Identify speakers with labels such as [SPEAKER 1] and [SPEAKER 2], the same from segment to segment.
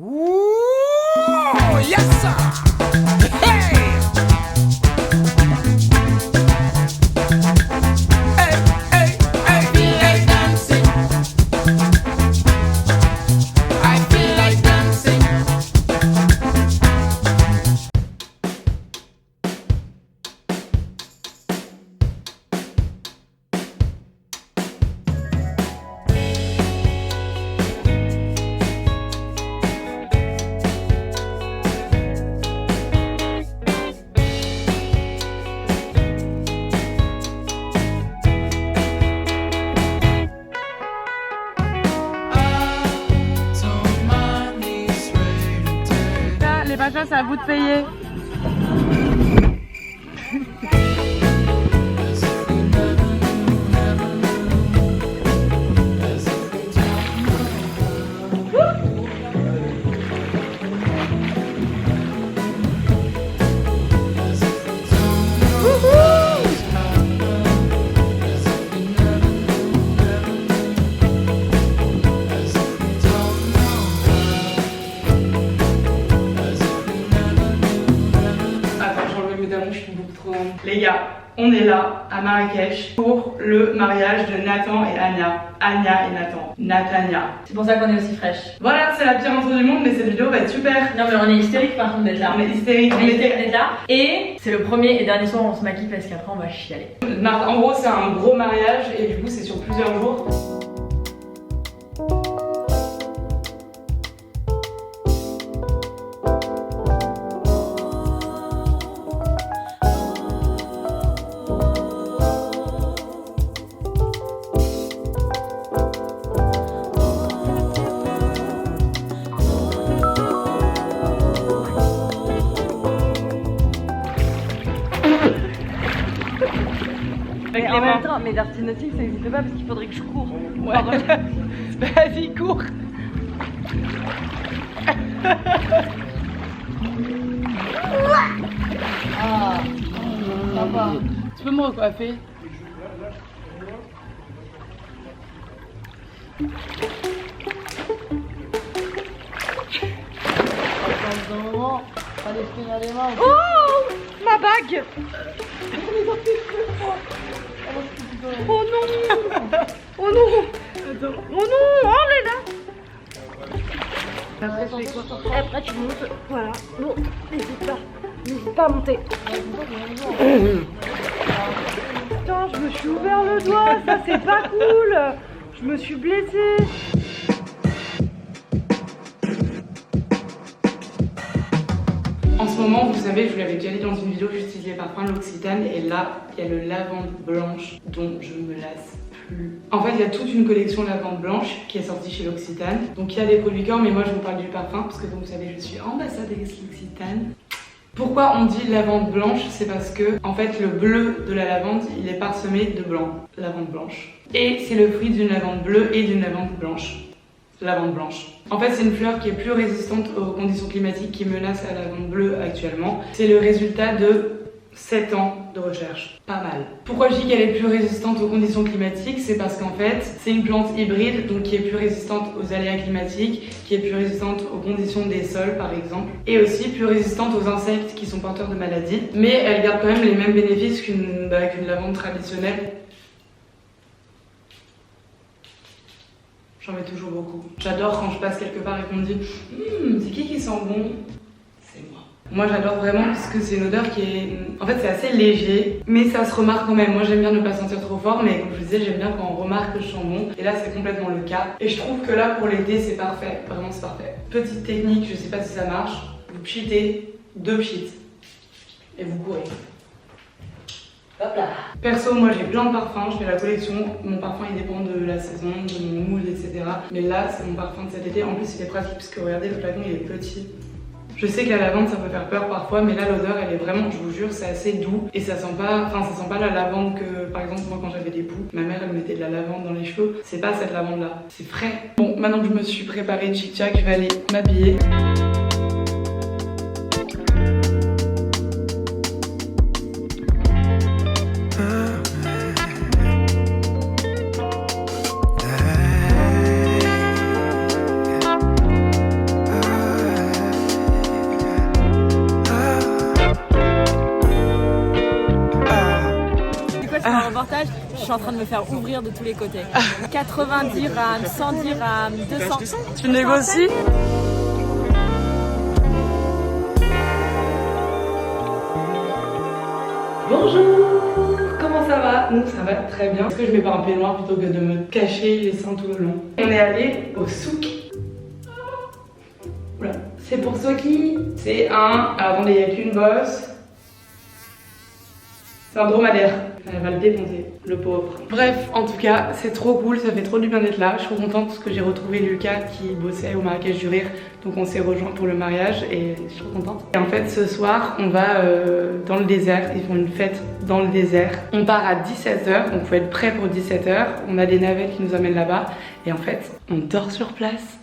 [SPEAKER 1] Ooh, yes sir. Hey. Hey, hey, hey, feel like dancing. I feel like dancing.
[SPEAKER 2] Les machins, c'est à vous de payer.
[SPEAKER 3] Les gars, on est là à Marrakech pour le mariage de Nathan et Anya. Anya et Nathan. Natania.
[SPEAKER 4] C'est pour ça qu'on est aussi fraîche.
[SPEAKER 3] Voilà, c'est la pire intro du monde, mais cette vidéo va être super.
[SPEAKER 4] Non mais on est hystérique par contre d'être là.
[SPEAKER 3] On est hystérique,
[SPEAKER 4] On est hystérique d'être là. Et c'est le premier et dernier soir où on se maquille parce qu'après on va chialer.
[SPEAKER 3] En gros, c'est un gros mariage et du coup, c'est sur plusieurs jours.
[SPEAKER 4] Mais en même temps, mais Dirty Dancing ça n'existe pas parce qu'il faudrait que je cours.
[SPEAKER 3] Ouais. Vas-y, cours.
[SPEAKER 2] Ah, sympa. Tu peux me recoiffer?
[SPEAKER 4] Oh ma bague. Oh non. Oh non. Oh non, oh là là. Après tu montes, voilà. Bon, n'hésite pas à monter. Putain, je me suis ouvert le doigt, ça c'est pas cool. Je me suis blessée.
[SPEAKER 3] En ce moment, vous savez, je vous l'avais déjà dit dans une vidéo que j'utilise les parfums de l'Occitane et là, il y a le lavande blanche dont je me lasse plus. En fait, il y a toute une collection lavande blanche qui est sortie chez l'Occitane. Donc il y a des produits corps, mais moi je vous parle du parfum parce que comme vous savez, je suis ambassadrice l'Occitane. Pourquoi on dit lavande blanche? C'est parce que en fait le bleu de la lavande il est parsemé de blanc, lavande blanche. Et c'est le fruit d'une lavande bleue et d'une lavande blanche. Lavande blanche. En fait, c'est une fleur qui est plus résistante aux conditions climatiques qui menacent la lavande bleue actuellement. C'est le résultat de 7 ans de recherche. Pas mal. Pourquoi je dis qu'elle est plus résistante aux conditions climatiques? C'est parce qu'en fait, c'est une plante hybride, donc qui est plus résistante aux aléas climatiques, qui est plus résistante aux conditions des sols par exemple, et aussi plus résistante aux insectes qui sont porteurs de maladies. Mais elle garde quand même les mêmes bénéfices qu'une lavande traditionnelle. J'en mets toujours beaucoup. J'adore quand je passe quelque part et qu'on me dit c'est qui sent bon? C'est moi. Moi j'adore vraiment parce que c'est une odeur qui est... En fait c'est assez léger, mais ça se remarque quand même. Moi j'aime bien ne pas sentir trop fort, mais comme je vous disais, j'aime bien quand on remarque que je sens bon. Et là c'est complètement le cas. Et je trouve que là pour l'été c'est parfait. Vraiment c'est parfait. Petite technique, je sais pas si ça marche. Vous pchitez 2 pchits et vous courez. Hop là. Perso, moi j'ai plein de parfums, je fais la collection. Mon parfum il dépend de la saison, de mon mood, etc. Mais là c'est mon parfum de cet été. En plus il est pratique parce que regardez, le flacon il est petit. Je sais que la lavande ça peut faire peur parfois, mais là l'odeur elle est vraiment, je vous jure, c'est assez doux. Et ça sent pas, ça sent pas la lavande que, par exemple moi quand j'avais des poux, ma mère elle mettait de la lavande dans les cheveux. C'est pas cette lavande là, c'est frais. Bon, maintenant que je me suis préparée tchic-tchac, je vais aller m'habiller.
[SPEAKER 5] suis en train de me faire ouvrir de tous les côtés. 90 dirhams, 100 dirhams, 200.
[SPEAKER 3] Tu négocies? Bonjour, comment ça va? Nous ça va très bien. Est-ce que je mets pas un peignoir plutôt que de me cacher les seins tout le long? On est allé au souk. Oula. C'est pour Soki. C'est un... Attendez, il n'y a qu'une bosse. C'est un dromadaire. Elle va le défoncer, le pauvre. Bref, en tout cas, c'est trop cool, ça fait trop du bien d'être là. Je suis trop contente parce que j'ai retrouvé Lucas qui bossait au Marrakech du Rire. Donc on s'est rejoint pour le mariage et je suis trop contente. Et en fait, ce soir, on va dans le désert. Ils font une fête dans le désert. On part à 17h, donc faut être prêt pour 17h. On a des navettes qui nous amènent là-bas. Et en fait, on dort sur place.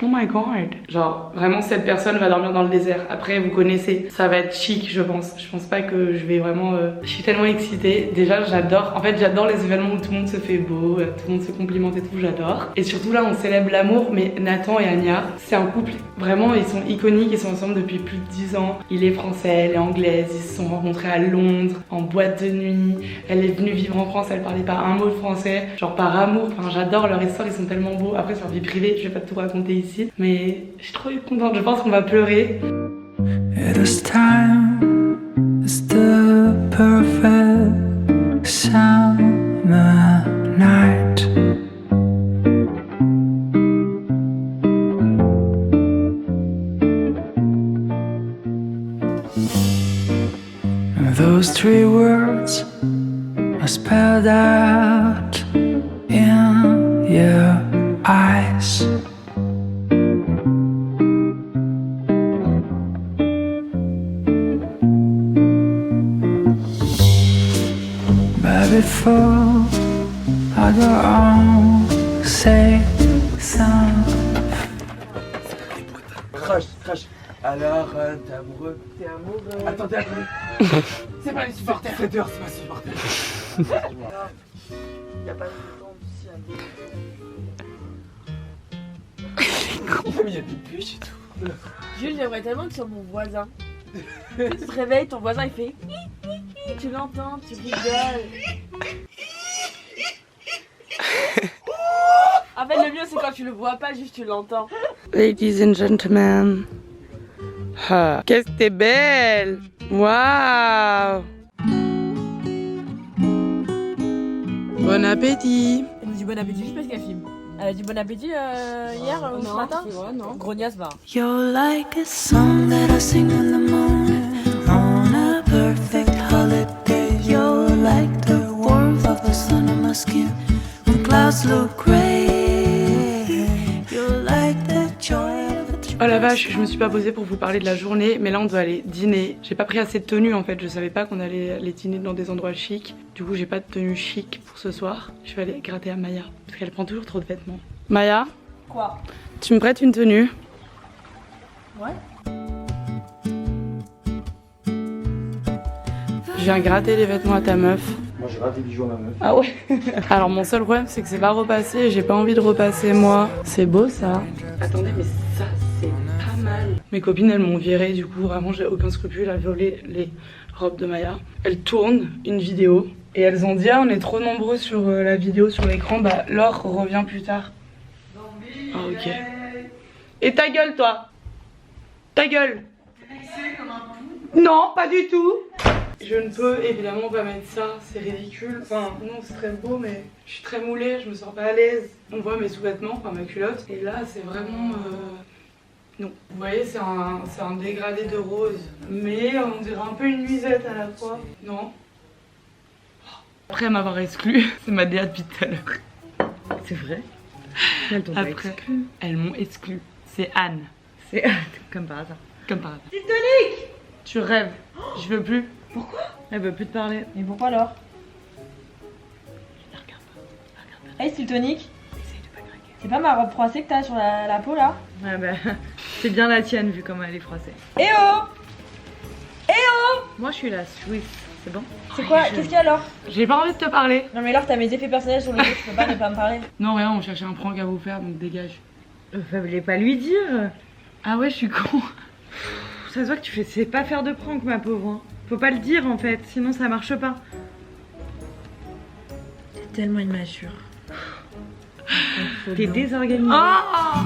[SPEAKER 3] Oh my god. Genre vraiment cette personne va dormir dans le désert. Après vous connaissez, ça va être chic je pense. Je pense pas que je vais vraiment... Je suis tellement excitée. Déjà j'adore, en fait j'adore les événements où tout le monde se fait beau, tout le monde se complimente et tout, j'adore. Et surtout là on célèbre l'amour, mais Nathan et Anya, c'est un couple, vraiment ils sont iconiques, ils sont ensemble depuis plus de 10 ans. Il est français, elle est anglaise, ils se sont rencontrés à Londres, en boîte de nuit. Elle est venue vivre en France, elle parlait pas un mot de français, genre par amour. Enfin j'adore leur histoire, ils sont tellement beaux. Après c'est leur vie privée, je vais pas tout raconter ici. Mais je suis trop contente, je pense qu'on va pleurer.
[SPEAKER 6] It is time, it's the perfect summer night. Those three words are spelled out in your eyes. Before I go on, say some.
[SPEAKER 1] Crash. Alors, t'es amoureux? Attends, t'es amoureux? C'est pas les supporters. C'est pas supporters. Y'a pas de temps d'ici à il y a des bûches et tout.
[SPEAKER 5] Jules, j'aimerais tellement que tu sois mon voisin. Tu te réveilles, ton voisin il fait... Tu l'entends, tu rigoles. En fait, le mieux c'est quand tu le vois pas, juste tu l'entends.
[SPEAKER 3] Ladies and gentlemen. Ah, qu'est-ce que t'es belle! Waouh! Bon appétit!
[SPEAKER 5] Elle nous dit bon appétit juste parce qu'elle filme. Elle a dit bon appétit hier ou ce matin? Non. Grognasse va.
[SPEAKER 6] You're like a song that I sing in the morning on a perfect holiday. You're like the warmth of the sun on my skin when clouds look gray. You're like the joy of the
[SPEAKER 3] Oh la vache, je me suis pas posée pour vous parler de la journée, mais là on doit aller dîner. J'ai pas pris assez de tenue en fait, je savais pas qu'on allait aller dîner dans des endroits chics. Du coup j'ai pas de tenue chic pour ce soir. Je vais aller gratter à Maya, parce qu'elle prend toujours trop de vêtements. Maya?
[SPEAKER 5] Quoi?
[SPEAKER 3] Tu me prêtes une tenue?
[SPEAKER 5] Ouais.
[SPEAKER 3] Je viens gratter les vêtements à ta meuf.
[SPEAKER 1] Moi j'ai raté des bijoux à ma meuf.
[SPEAKER 3] Ah ouais. Alors mon seul problème c'est que c'est pas repassé et j'ai pas envie de repasser moi. C'est beau ça. Attendez mais ça c'est pas mal. Mes copines elles m'ont viré du coup vraiment j'ai aucun scrupule à violer les robes de Maya. Elles tournent une vidéo et elles ont dit ah on est trop nombreux sur la vidéo sur l'écran, bah Laure revient plus tard. Ah ok. Et ta gueule toi. Ta gueule. Non pas du tout. Je ne peux évidemment pas mettre ça, c'est ridicule. Enfin, non, c'est très beau, mais je suis très moulée, je me sens pas à l'aise. On voit mes sous-vêtements, enfin ma culotte. Et là, c'est vraiment... Non. Vous voyez, c'est un dégradé de rose. Mais on dirait un peu une nuisette à la fois. Non. Après m'avoir exclu, c'est ma DA depuis tout à l'heure.
[SPEAKER 5] C'est vrai?
[SPEAKER 3] Après, elles m'ont exclu. C'est Anne.
[SPEAKER 5] C'est comme par hasard.
[SPEAKER 3] Comme par hasard.
[SPEAKER 5] Titanic!
[SPEAKER 3] Tu rêves. Je veux plus.
[SPEAKER 5] Pourquoi?
[SPEAKER 3] Elle veut plus te parler.
[SPEAKER 5] Mais pourquoi alors?
[SPEAKER 3] Regarde pas.
[SPEAKER 5] Hey, Stiltonic,
[SPEAKER 3] Essaye de pas craquer.
[SPEAKER 5] c'est pas ma robe froissée que t'as sur la peau là?
[SPEAKER 2] Ouais bah, c'est bien la tienne vu comment elle est froissée.
[SPEAKER 5] Eh oh! Eh oh!
[SPEAKER 2] Moi je suis la Suisse, c'est bon?
[SPEAKER 5] C'est quoi? Qu'est-ce qu'il y a alors?
[SPEAKER 3] J'ai pas envie de te parler.
[SPEAKER 5] Non mais alors t'as mes effets personnels sur le dos, tu peux pas ne pas me parler.
[SPEAKER 3] Non, rien, on cherchait un prank à vous faire, donc dégage.
[SPEAKER 2] Fallait pas lui dire.
[SPEAKER 3] Ah ouais, je suis con.
[SPEAKER 2] Ça se voit que tu sais pas faire de prank ma pauvre. Hein. Faut pas le dire en fait, sinon ça marche pas.
[SPEAKER 4] tellement immature. T'es désorganisée.
[SPEAKER 3] Ah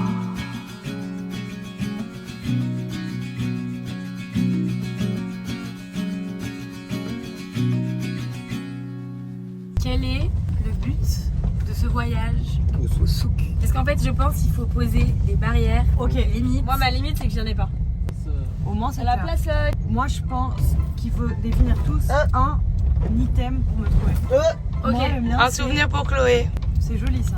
[SPEAKER 5] Quel est le but de ce voyage au souk? Parce qu'en fait, je pense qu'il faut poser des barrières, des limites. Moi, ma limite, c'est que j'en ai pas.
[SPEAKER 4] Au moins, c'est
[SPEAKER 5] La
[SPEAKER 4] clair.
[SPEAKER 5] place là.
[SPEAKER 4] Moi, je pense qu'il faut définir tous un item pour me trouver.
[SPEAKER 5] Ok.
[SPEAKER 4] Moi, le mien,
[SPEAKER 3] Un
[SPEAKER 4] c'est-
[SPEAKER 3] souvenir pour Chloé.
[SPEAKER 4] C'est joli ça.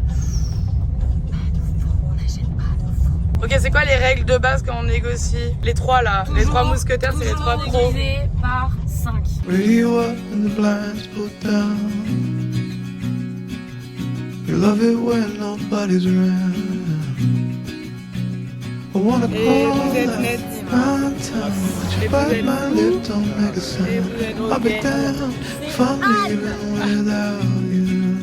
[SPEAKER 3] Ok, c'est quoi les règles de base quand on négocie? Les trois là, les trois mousquetaires, c'est les trois pros.
[SPEAKER 5] Divisé par 5.
[SPEAKER 7] Radio up and the blinds pulled down. You love it when nobody's around. I wanna
[SPEAKER 3] Et
[SPEAKER 7] call
[SPEAKER 3] vous êtes
[SPEAKER 7] that
[SPEAKER 3] net.
[SPEAKER 7] my time. But you bite my lip, don't make a sound. I'll be down if I'm leaving without you.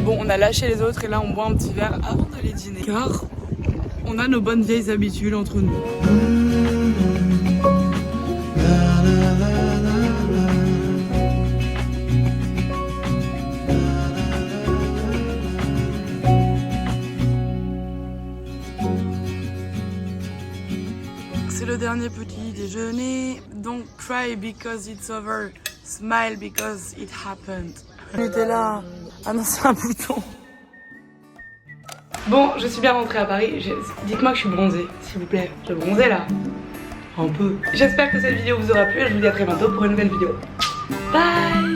[SPEAKER 3] Bon, on a lâché les autres et là on boit un petit verre avant d'aller dîner. Car on a nos bonnes vieilles habitudes entre nous. C'est le dernier petit déjeuner. Don't cry because it's over. Smile because it happened. Nutella. Ah non, c'est un bouton. Bon, je suis bien rentrée à Paris. Dites-moi que je suis bronzée, s'il vous plaît. Je suis bronzée là. Un peu. J'espère que cette vidéo vous aura plu et je vous dis à très bientôt pour une nouvelle vidéo. Bye.